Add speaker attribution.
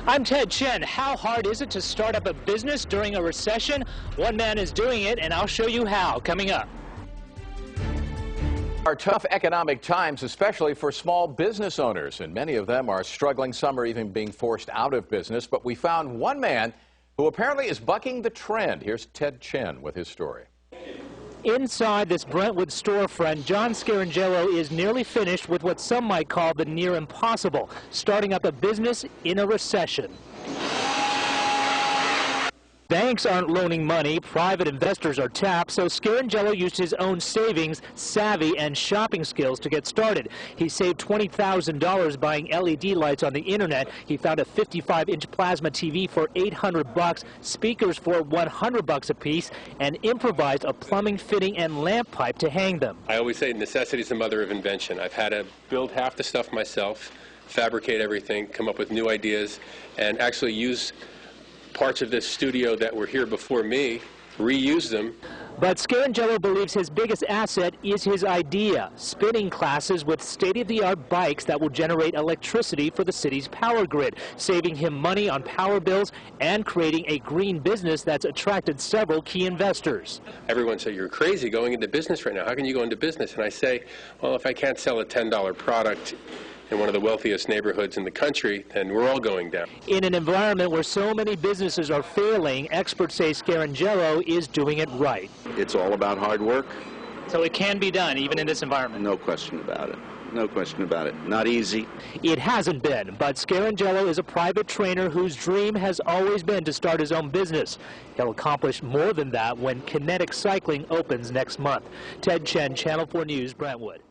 Speaker 1: I'm Ted Chen. How hard is it to start up a business during a recession? One man is doing it, and I'll show you how, coming up.
Speaker 2: Are tough economic times, especially for small business owners, and many of them are struggling. Some are even being forced out of business. But we found one man who apparently is bucking the trend. Here's Ted Chen with his story.
Speaker 1: Inside this Brentwood storefront, John Scarangelo is nearly finished with what some might call the near impossible, starting up a business in a recession. Banks aren't loaning money, private investors are tapped, so Scarangelo used his own savings, savvy, and shopping skills to get started. He saved $20,000 buying LED lights on the internet. He found a 55-inch plasma TV for $800, speakers for $100 a piece, and improvised a plumbing fitting and lamp pipe to hang them.
Speaker 3: I always say necessity is the mother of invention. I've had to build half the stuff myself, fabricate everything, come up with new ideas, and actually use parts of this studio that were here before me, reuse them.
Speaker 1: But Scarangelo believes his biggest asset is his idea, spinning classes with state-of-the-art bikes that will generate electricity for the city's power grid, saving him money on power bills and creating a green business that's attracted several key investors.
Speaker 3: Everyone said, "You're crazy going into business right now. How can you go into business?" And I say, well, if I can't sell a $10 product in one of the wealthiest neighborhoods in the country, then we're all going down.
Speaker 1: In an environment where so many businesses are failing, experts say Scarangelo is doing it right.
Speaker 4: It's all about hard work.
Speaker 1: So it can be done, even in this environment?
Speaker 4: No question about it. No question about it. Not easy.
Speaker 1: It hasn't been, but Scarangelo is a private trainer whose dream has always been to start his own business. He'll accomplish more than that when Kinetic Cycling opens next month. Ted Chen, Channel 4 News, Brentwood.